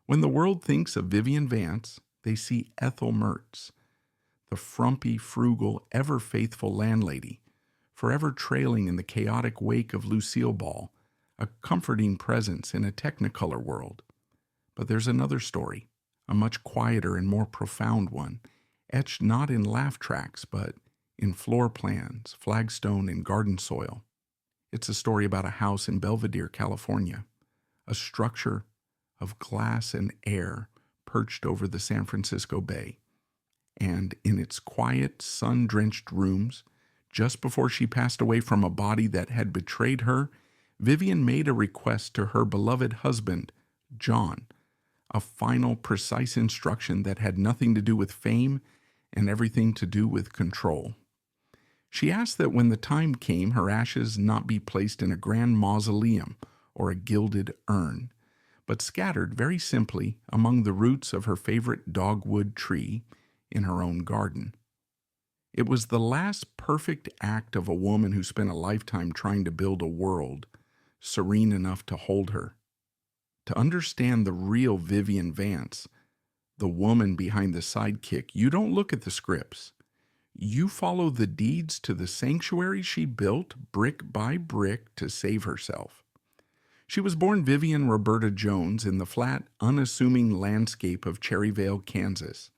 When the world thinks of Vivian Vance, they see Ethel Mertz, the frumpy, frugal, ever-faithful landlady, forever trailing in the chaotic wake of Lucille Ball, a comforting presence in a technicolor world. But there's another story, a much quieter and more profound one, etched not in laugh tracks, but in floor plans, flagstone, and garden soil. It's a story about a house in Belvedere, California, a structure of glass and air perched over the San Francisco Bay. And in its quiet, sun-drenched rooms, just before she passed away from a body that had betrayed her, Vivian made a request to her beloved husband, John, a final, precise instruction that had nothing to do with fame and everything to do with control. She asked that when the time came, her ashes not be placed in a grand mausoleum or a gilded urn, but scattered very simply among the roots of her favorite dogwood tree in her own garden. It was the last perfect act of a woman who spent a lifetime trying to build a world serene enough to hold her. To understand the real Vivian Vance, the woman behind the sidekick, you don't look at the scripts. You follow the deeds to the sanctuary she built brick by brick to save herself. She was born Vivian Roberta Jones in the flat, unassuming landscape of Cherryvale, Kansas.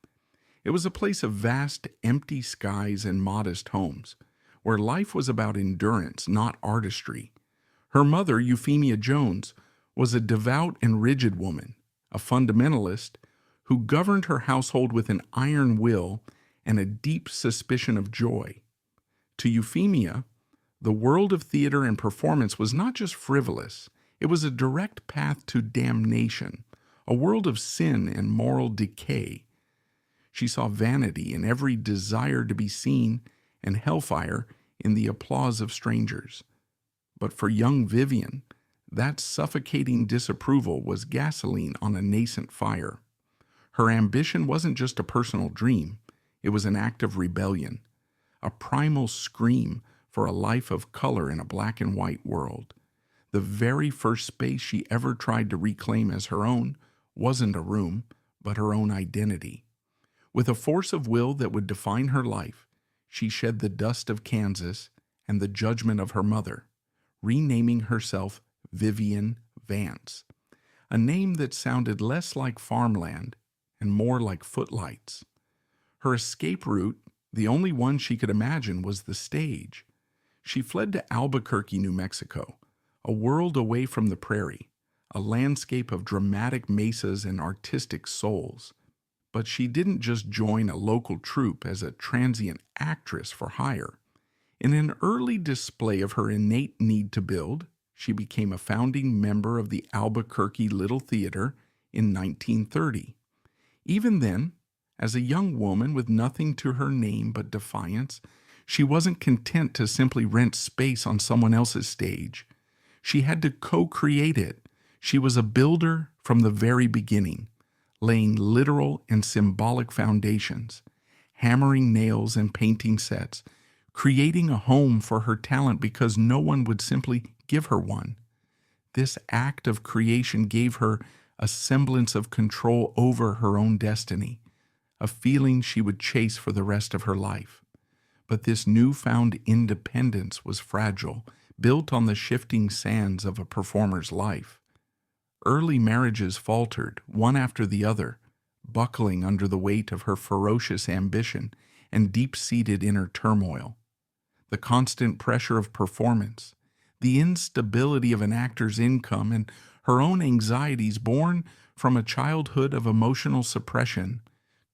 It was a place of vast, empty skies and modest homes, where life was about endurance, not artistry. Her mother, Euphemia Jones, was a devout and rigid woman, a fundamentalist who governed her household with an iron will and a deep suspicion of joy. To Euphemia, the world of theater and performance was not just frivolous, it was a direct path to damnation, a world of sin and moral decay. She saw vanity in every desire to be seen and hellfire in the applause of strangers. But for young Vivian, that suffocating disapproval was gasoline on a nascent fire. Her ambition wasn't just a personal dream, it was an act of rebellion, a primal scream for a life of color in a black and white world. The very first space she ever tried to reclaim as her own wasn't a room, but her own identity. With a force of will that would define her life, she shed the dust of Kansas and the judgment of her mother, renaming herself Vivian Vance, a name that sounded less like farmland and more like footlights. Her escape route, the only one she could imagine, was the stage. She fled to Albuquerque, New Mexico, a world away from the prairie, a landscape of dramatic mesas and artistic souls. But she didn't just join a local troupe as a transient actress for hire. In an early display of her innate need to build, she became a founding member of the Albuquerque Little Theater in 1930. Even then, as a young woman with nothing to her name but defiance, she wasn't content to simply rent space on someone else's stage. She had to co-create it. She was a builder from the very beginning, laying literal and symbolic foundations, hammering nails and painting sets, creating a home for her talent because no one would simply give her one. This act of creation gave her a semblance of control over her own destiny, a feeling she would chase for the rest of her life. But this newfound independence was fragile, built on the shifting sands of a performer's life. Early marriages faltered, one after the other, buckling under the weight of her ferocious ambition and deep-seated inner turmoil. The constant pressure of performance, the instability of an actor's income, and her own anxieties born from a childhood of emotional suppression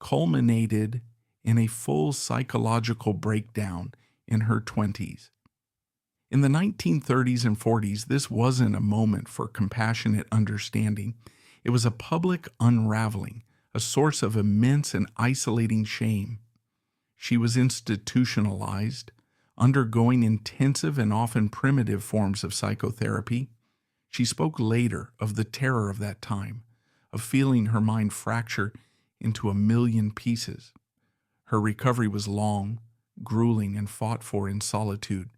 culminated in a full psychological breakdown in her 20s. In the 1930s and 40s, this wasn't a moment for compassionate understanding. It was a public unraveling, a source of immense and isolating shame. She was institutionalized, undergoing intensive and often primitive forms of psychotherapy. She spoke later of the terror of that time, of feeling her mind fracture into a million pieces. Her recovery was long, grueling, and fought for in solitude.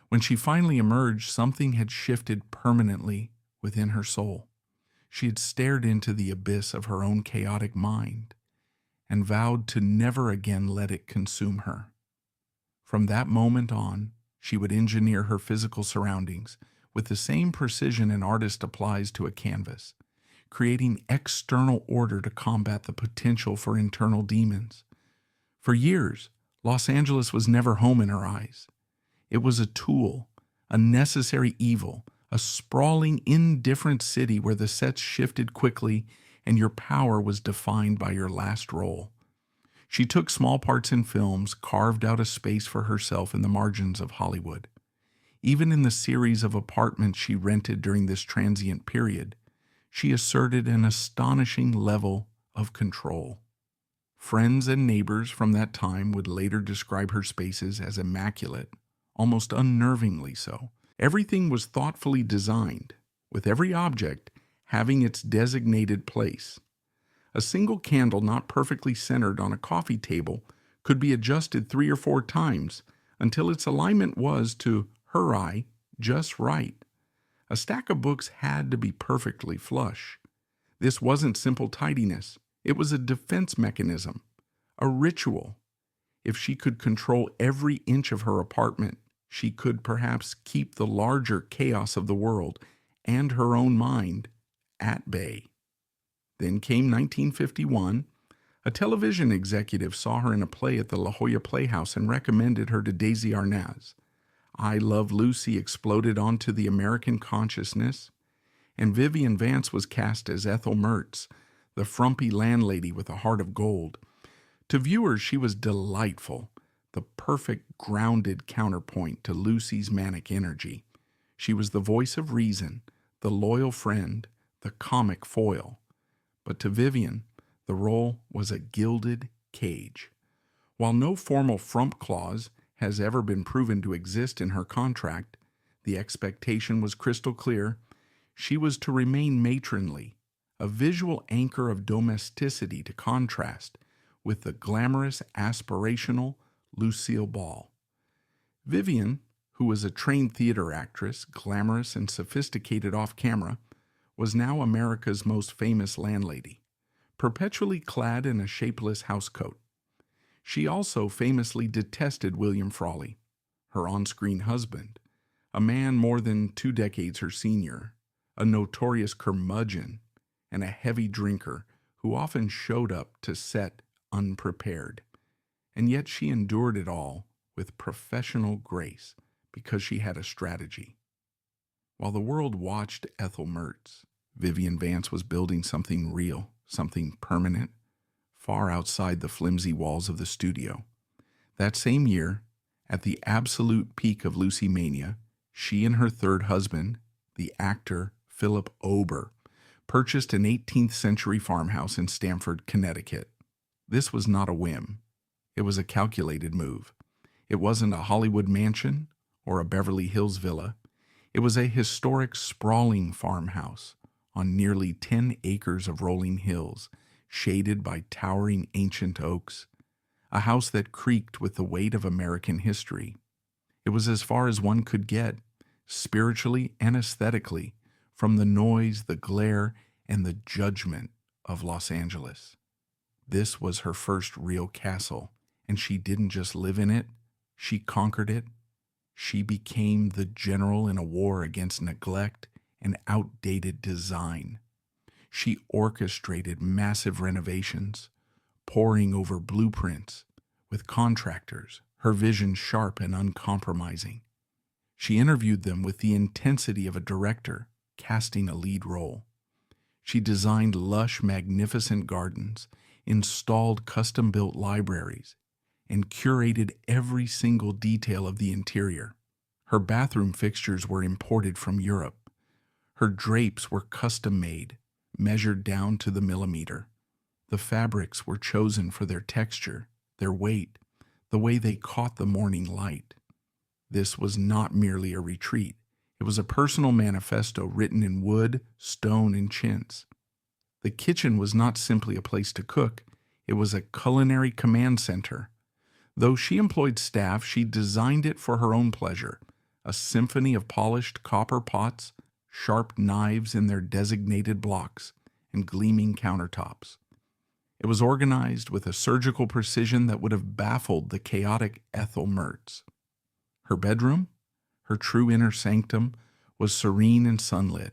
When she finally emerged, something had shifted permanently within her soul. She had stared into the abyss of her own chaotic mind and vowed to never again let it consume her. From that moment on, she would engineer her physical surroundings with the same precision an artist applies to a canvas, creating external order to combat the potential for internal demons. For years, Los Angeles was never home in her eyes. It was a tool, a necessary evil, a sprawling, indifferent city where the sets shifted quickly and your power was defined by your last role. She took small parts in films, carved out a space for herself in the margins of Hollywood. Even in the series of apartments she rented during this transient period, she asserted an astonishing level of control. Friends and neighbors from that time would later describe her spaces as immaculate, almost unnervingly so. Everything was thoughtfully designed, with every object having its designated place. A single candle not perfectly centered on a coffee table could be adjusted 3 or 4 times until its alignment was, to her eye, just right. A stack of books had to be perfectly flush. This wasn't simple tidiness. It was a defense mechanism, a ritual. If she could control every inch of her apartment, she could perhaps keep the larger chaos of the world and her own mind at bay. Then came 1951. A television executive saw her in a play at the La Jolla Playhouse and recommended her to Daisy Arnaz. I Love Lucy exploded onto the American consciousness, and Vivian Vance was cast as Ethel Mertz, the frumpy landlady with a heart of gold. To viewers, she was delightful, the perfect grounded counterpoint to Lucy's manic energy. She was the voice of reason, the loyal friend, the comic foil. But to Vivian, the role was a gilded cage. While no formal frump clause has ever been proven to exist in her contract, the expectation was crystal clear. She was to remain matronly, a visual anchor of domesticity to contrast with the glamorous, aspirational Lucille Ball. Vivian, who was a trained theater actress, glamorous and sophisticated off-camera, was now America's most famous landlady, perpetually clad in a shapeless housecoat. She also famously detested William Frawley, her on-screen husband, a man more than 2 decades her senior, a notorious curmudgeon, and a heavy drinker who often showed up to set unprepared. And yet she endured it all with professional grace because she had a strategy. While the world watched Ethel Mertz, Vivian Vance was building something real, something permanent, far outside the flimsy walls of the studio. That same year, at the absolute peak of Lucy mania, she and her third husband, the actor Philip Ober, purchased an 18th century farmhouse in Stamford, Connecticut. This was not a whim. It was a calculated move. It wasn't a Hollywood mansion or a Beverly Hills villa. It was a historic, sprawling farmhouse on nearly 10 acres of rolling hills, shaded by towering ancient oaks, a house that creaked with the weight of American history. It was as far as one could get, spiritually and aesthetically, from the noise, the glare, and the judgment of Los Angeles. This was her first real castle, and she didn't just live in it, she conquered it. She became the general in a war against neglect and outdated design. She orchestrated massive renovations, poring over blueprints with contractors, her vision sharp and uncompromising. She interviewed them with the intensity of a director casting a lead role. She designed lush, magnificent gardens, installed custom-built libraries, and curated every single detail of the interior. Her bathroom fixtures were imported from Europe. Her drapes were custom-made, measured down to the millimeter. The fabrics were chosen for their texture, their weight, the way they caught the morning light. This was not merely a retreat. It was a personal manifesto written in wood, stone, and chintz. The kitchen was not simply a place to cook. It was a culinary command center. Though she employed staff, she designed it for her own pleasure, a symphony of polished copper pots, sharp knives in their designated blocks, and gleaming countertops. It was organized with a surgical precision that would have baffled the chaotic Ethel Mertz. Her bedroom, her true inner sanctum, was serene and sunlit,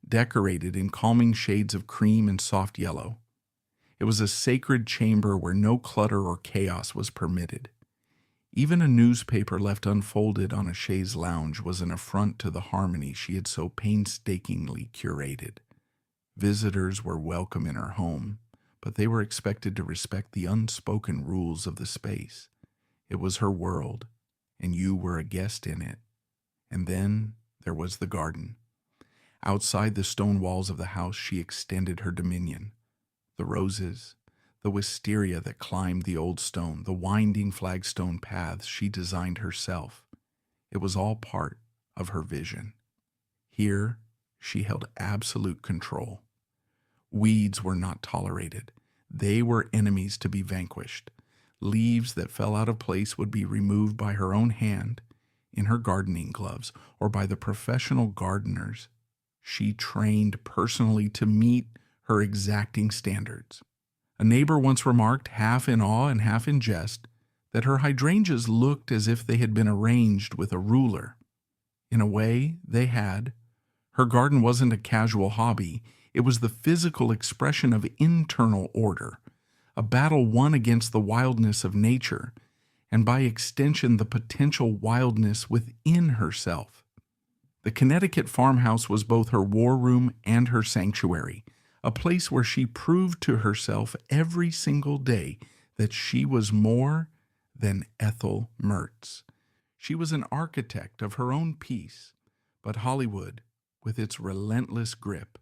decorated in calming shades of cream and soft yellow. It was a sacred chamber where no clutter or chaos was permitted. Even a newspaper left unfolded on a chaise lounge was an affront to the harmony she had so painstakingly curated. Visitors were welcome in her home, but they were expected to respect the unspoken rules of the space. It was her world, and you were a guest in it. And then there was the garden. Outside the stone walls of the house, she extended her dominion. The roses, the wisteria that climbed the old stone, the winding flagstone paths she designed herself. It was all part of her vision. Here, she held absolute control. Weeds were not tolerated. They were enemies to be vanquished. Leaves that fell out of place would be removed by her own hand, in her gardening gloves, or by the professional gardeners she trained personally to meet her exacting standards. A neighbor once remarked, half in awe and half in jest, that her hydrangeas looked as if they had been arranged with a ruler. In a way, they had. Her garden wasn't a casual hobby. It was the physical expression of internal order, a battle won against the wildness of nature, and by extension the potential wildness within herself. The Connecticut farmhouse was both her war room and her sanctuary, a place where she proved to herself every single day that she was more than Ethel Mertz. She was an architect of her own peace, but Hollywood, with its relentless grip,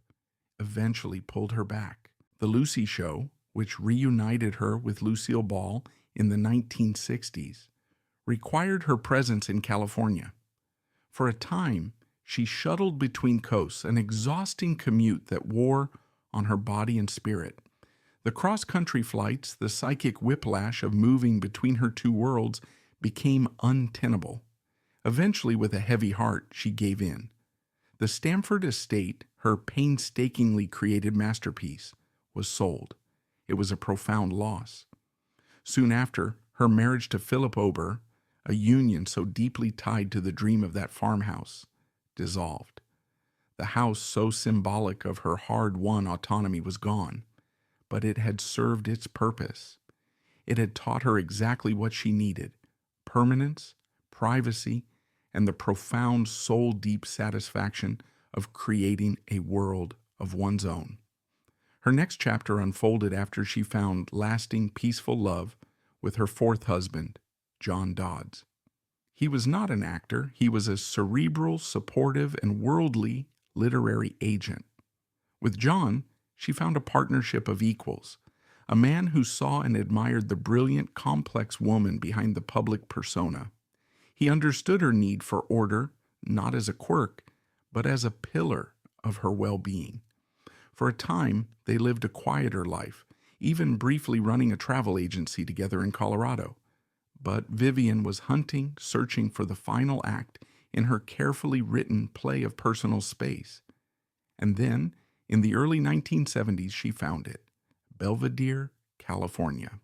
eventually pulled her back. The Lucy Show, which reunited her with Lucille Ball in the 1960s, required her presence in California. For a time, she shuttled between coasts, an exhausting commute that wore on her body and spirit. The cross-country flights, the psychic whiplash of moving between her two worlds, became untenable. Eventually, with a heavy heart, she gave in. The Stamford estate, her painstakingly created masterpiece, was sold. It was a profound loss. Soon after, her marriage to Philip Ober, a union so deeply tied to the dream of that farmhouse, dissolved. The house, so symbolic of her hard-won autonomy, was gone, but it had served its purpose. It had taught her exactly what she needed: permanence, privacy, and the profound soul-deep satisfaction of creating a world of one's own. Her next chapter unfolded after she found lasting, peaceful love with her fourth husband, John Dodds. He was not an actor. He was a cerebral, supportive, and worldly literary agent. With John, she found a partnership of equals, a man who saw and admired the brilliant, complex woman behind the public persona. He understood her need for order, not as a quirk, but as a pillar of her well-being. For a time, they lived a quieter life, even briefly running a travel agency together in Colorado. But Vivian was hunting, searching for the final act in her carefully written play of personal space. And then, in the early 1970s, she found it: Belvedere, California.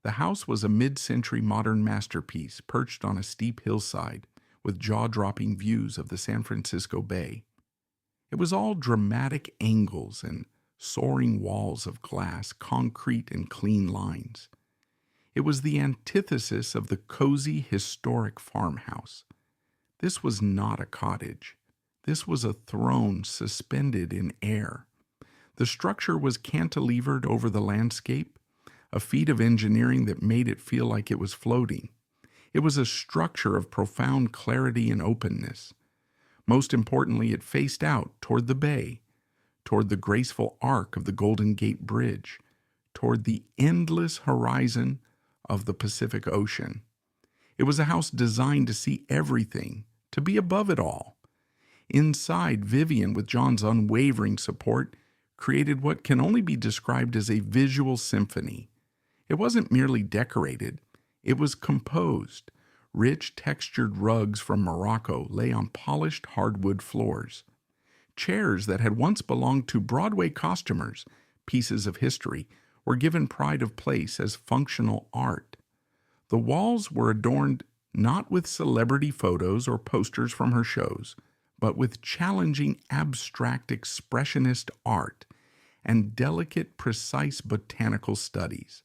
The house was a mid-century modern masterpiece perched on a steep hillside with jaw-dropping views of the San Francisco Bay. It was all dramatic angles and soaring walls of glass, concrete and clean lines. It was the antithesis of the cozy, historic farmhouse. This was not a cottage. This was a throne suspended in air. The structure was cantilevered over the landscape, a feat of engineering that made it feel like it was floating. It was a structure of profound clarity and openness. Most importantly, it faced out toward the bay, toward the graceful arc of the Golden Gate Bridge, toward the endless horizon of the Pacific Ocean. It was a house designed to see everything, to be above it all. Inside, Vivian, with John's unwavering support, created what can only be described as a visual symphony. It wasn't merely decorated, it was composed. Rich, textured rugs from Morocco lay on polished hardwood floors. Chairs that had once belonged to Broadway costumers, pieces of history, were given pride of place as functional art. The walls were adorned not with celebrity photos or posters from her shows, but with challenging abstract expressionist art and delicate, precise botanical studies.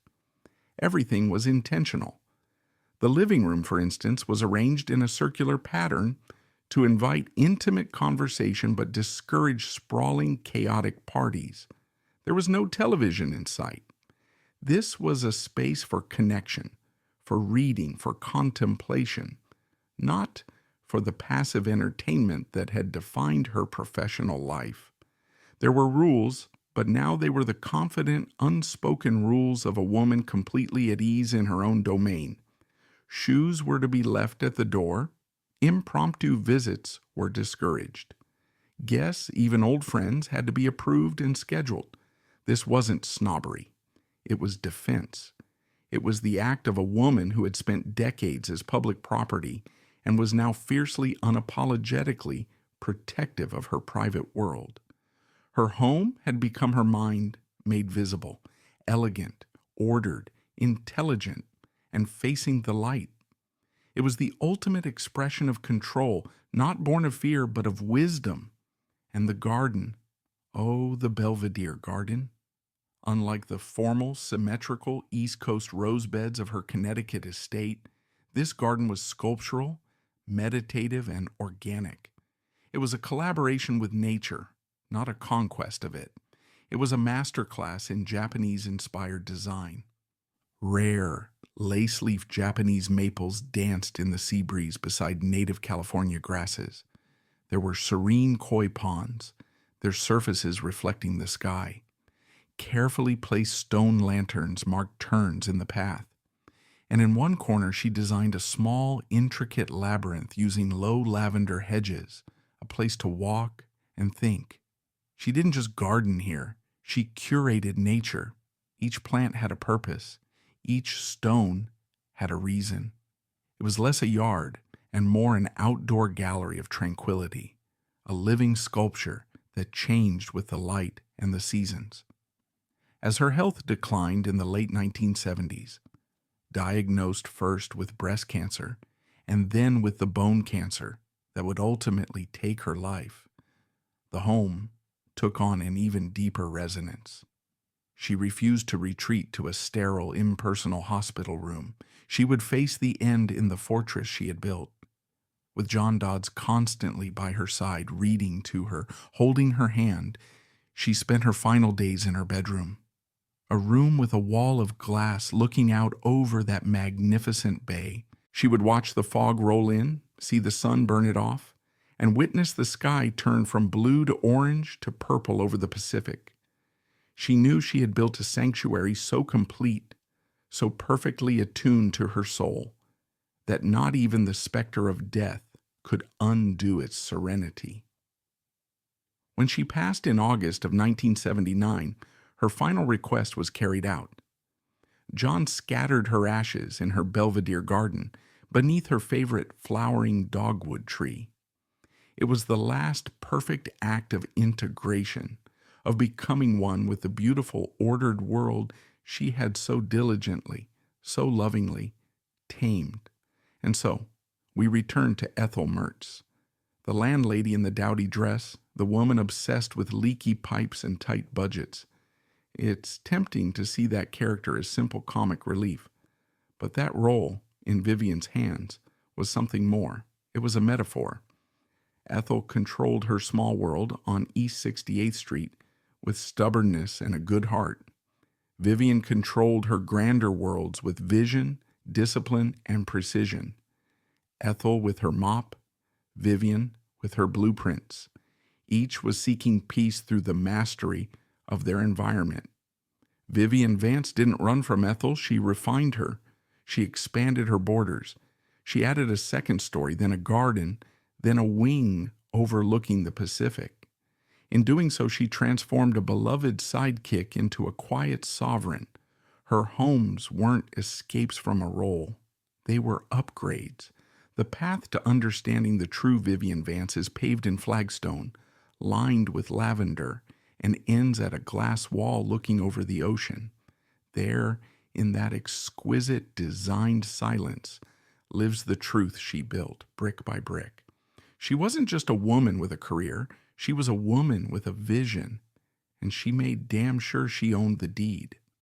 Everything was intentional. The living room, for instance, was arranged in a circular pattern to invite intimate conversation but discourage sprawling, chaotic parties. There was no television in sight. This was a space for connection, for reading, for contemplation, not for the passive entertainment that had defined her professional life. There were rules, but now they were the confident, unspoken rules of a woman completely at ease in her own domain. Shoes were to be left at the door. Impromptu visits were discouraged. Guests, even old friends, had to be approved and scheduled. This wasn't snobbery. It was defense. It was the act of a woman who had spent decades as public property and was now fiercely, unapologetically protective of her private world. Her home had become her mind made visible, elegant, ordered, intelligent, and facing the light. It was the ultimate expression of control, not born of fear, but of wisdom. And the garden, oh, the Belvedere garden. Unlike the formal, symmetrical East Coast rose beds of her Connecticut estate, this garden was sculptural, meditative, and organic. It was a collaboration with nature, not a conquest of it. It was a masterclass in Japanese-inspired design. Rare, lace-leaf Japanese maples danced in the sea breeze beside native California grasses. There were serene koi ponds, their surfaces reflecting the sky. Carefully placed stone lanterns marked turns in the path. And in one corner she designed a small, intricate labyrinth using low lavender hedges, a place to walk and think. She didn't just garden here, she curated nature. Each plant had a purpose. Each stone had a reason. It was less a yard and more an outdoor gallery of tranquility, a living sculpture that changed with the light and the seasons. As her health declined in the late 1970s, diagnosed first with breast cancer and then with the bone cancer that would ultimately take her life, the home took on an even deeper resonance. She refused to retreat to a sterile, impersonal hospital room. She would face the end in the fortress she had built. With John Dodds constantly by her side, reading to her, holding her hand, she spent her final days in her bedroom. A room with a wall of glass looking out over that magnificent bay. She would watch the fog roll in, see the sun burn it off, and witness the sky turn from blue to orange to purple over the Pacific. She knew she had built a sanctuary so complete, so perfectly attuned to her soul, that not even the specter of death could undo its serenity. When she passed in August of 1979, her final request was carried out. John scattered her ashes in her Belvedere garden beneath her favorite flowering dogwood tree. It was the last perfect act of integration, of becoming one with the beautiful, ordered world she had so diligently, so lovingly tamed. And so, we return to Ethel Mertz, the landlady in the dowdy dress, the woman obsessed with leaky pipes and tight budgets. It's tempting to see that character as simple comic relief, but that role, in Vivian's hands, was something more. It was a metaphor. Ethel controlled her small world on East 68th Street with stubbornness and a good heart. Vivian controlled her grander worlds with vision, discipline, and precision. Ethel with her mop, Vivian with her blueprints. Each was seeking peace through the mastery of their environment. Vivian Vance didn't run from Ethel, she refined her. She expanded her borders. She added a second story, then a garden, then a wing overlooking the Pacific. In doing so, she transformed a beloved sidekick into a quiet sovereign. Her homes weren't escapes from a role. They were upgrades. The path to understanding the true Vivian Vance is paved in flagstone, lined with lavender, and ends at a glass wall looking over the ocean. There, in that exquisite designed silence, lives the truth she built, brick by brick. She wasn't just a woman with a career, she was a woman with a vision, and she made damn sure she owned the deed.